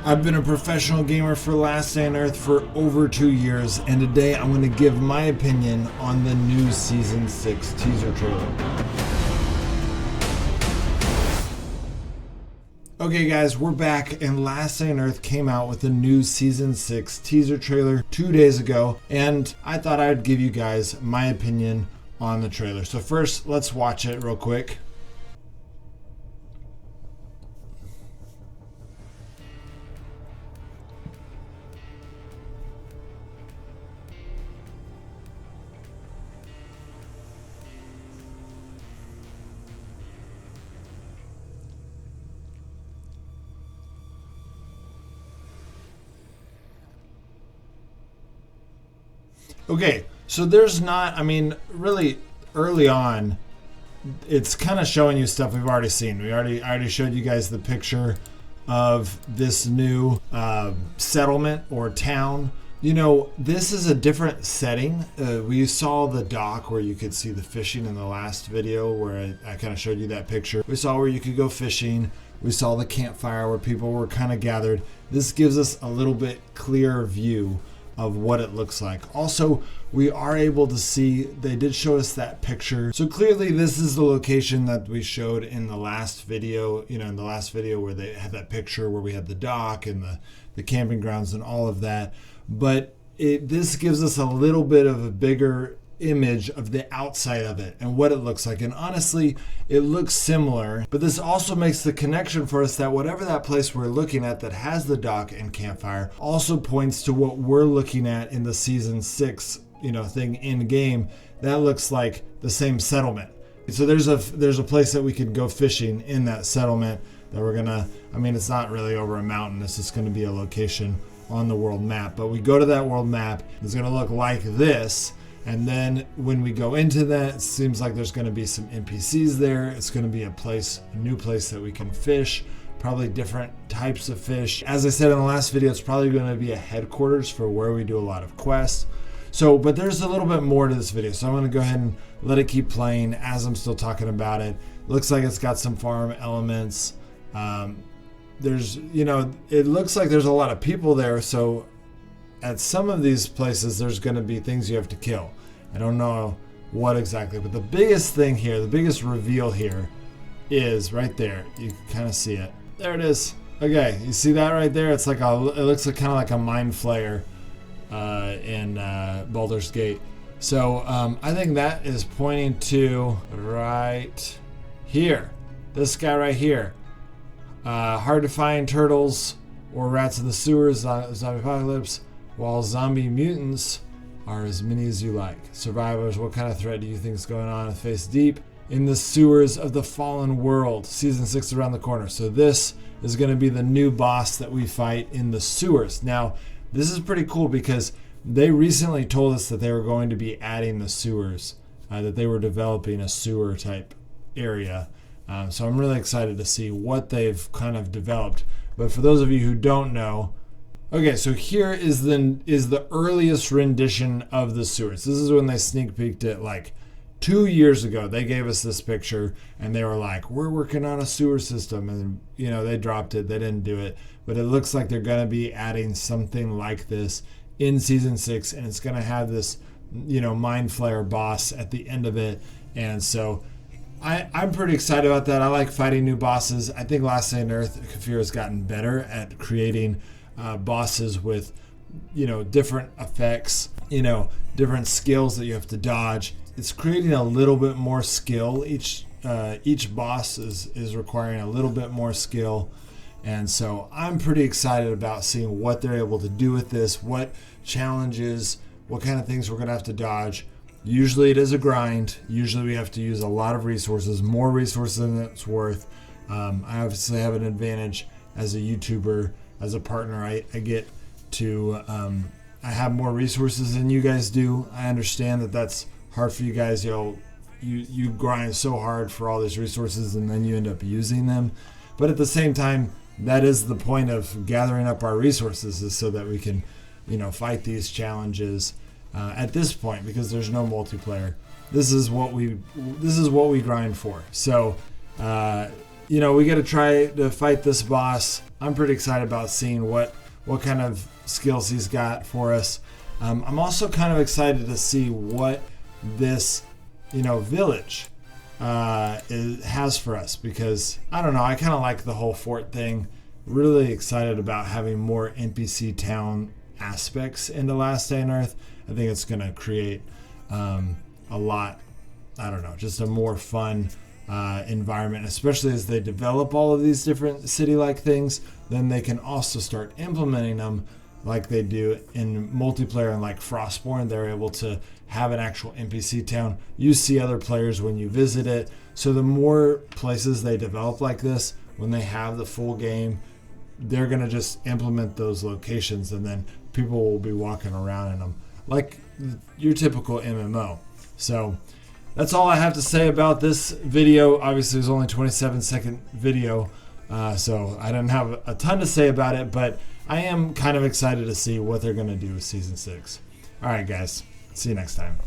I've been a professional gamer for Last Day on Earth for over 2 years, and today I'm going to give my opinion on the new Season 6 teaser trailer. Okay guys, we're back, and Last Day on Earth came out with the new Season 6 teaser trailer 2 days ago, and I thought I'd give you guys my opinion on the trailer. So first, let's watch it real quick. Okay, so there's not, really early on, it's kind of showing you stuff we've already seen. I already showed you guys the picture of this new settlement or town. You know, this is a different setting. We saw the dock where you could see the fishing in the last video where I kind of showed you that picture. We saw where you could go fishing. We saw the campfire where people were kind of gathered. This gives us a little bit clearer view of what it looks like. Also, we are able to see, they did show us that picture. So clearly this is the location that we showed in the last video, in the last video where they had that picture where we had the dock and the camping grounds and all of that. But this gives us a little bit of a bigger image of the outside of it and what it looks like. And honestly, it looks similar, but this also makes the connection for us that whatever that place we're looking at that has the dock and campfire also points to what we're looking at in the Season 6 thing in game. That looks like the same settlement. So there's a place that we could go fishing in that settlement that we're gonna, it's not really over a mountain, it's just gonna be a location on the world map, but we go to that world map, it's gonna look like this. And then when we go into that, it seems like there's going to be some NPCs there. It's going to be a new place that we can fish, probably different types of fish. As I said in the last video, it's probably going to be a headquarters for where we do a lot of quests. So, but there's a little bit more to this video. So I'm going to go ahead and let it keep playing as I'm still talking about it. Looks like it's got some farm elements. It looks like there's a lot of people there. So at some of these places, there's going to be things you have to kill. I don't know what exactly, but the biggest thing here, the biggest reveal here is right there. You can kind of see it. There it is. Okay, you see that right there? It looks like kind of like a mind flayer in Baldur's Gate. So I think that is pointing to right here. This guy right here. Hard to find turtles or rats in the sewers, zombie apocalypse, while zombie mutants are as many as you like. Survivors, what kind of threat do you think is going on face deep in the sewers of the fallen world? Season 6 around the corner. So this is going to be the new boss that we fight in the sewers. Now, this is pretty cool because they recently told us that they were going to be adding the sewers, that they were developing a sewer type area. So I'm really excited to see what they've kind of developed. But for those of you who don't know, okay, so here is the earliest rendition of the sewers. This is when they sneak peeked it like 2 years ago. They gave us this picture and they were like, we're working on a sewer system. And, they dropped it. They didn't do it. But it looks like they're going to be adding something like this in Season 6. And it's going to have this, mind flayer boss at the end of it. And so I'm pretty excited about that. I like fighting new bosses. I think Last Day on Earth, Kafir has gotten better at creating bosses with different effects, different skills that you have to dodge. It's creating a little bit more skill. Each boss is requiring a little bit more skill, and so I'm pretty excited about seeing what they're able to do with this, what challenges, what kind of things we're gonna have to dodge. Usually it is a grind. Usually we have to use a lot of resources, more resources than it's worth. I obviously have an advantage as a YouTuber. As a partner, I get to, I have more resources than you guys do. I understand that that's hard for you guys. You grind so hard for all these resources and then you end up using them. But at the same time, that is the point of gathering up our resources, is so that we can, fight these challenges at this point, because there's no multiplayer. This is what we grind for. So you know, we got to try to fight this boss. I'm pretty excited about seeing what kind of skills he's got for us. I'm also kind of excited to see what this, you know, village has for us, because I don't know, I kind of like the whole fort thing. Really excited about having more NPC town aspects into Last Day on Earth. I think it's going to create a lot, I don't know, just a more fun environment, especially as they develop all of these different city-like things. Then they can also start implementing them like they do in multiplayer, and like Frostborn, they're able to have an actual NPC town. You see other players when you visit it. So the more places they develop like this, when they have the full game, they're going to just implement those locations, and then people will be walking around in them like your typical MMO. So that's all I have to say about this video. Obviously, it was only a 27-second video, so I didn't have a ton to say about it, but I am kind of excited to see what they're going to do with Season 6. All right, guys. See you next time.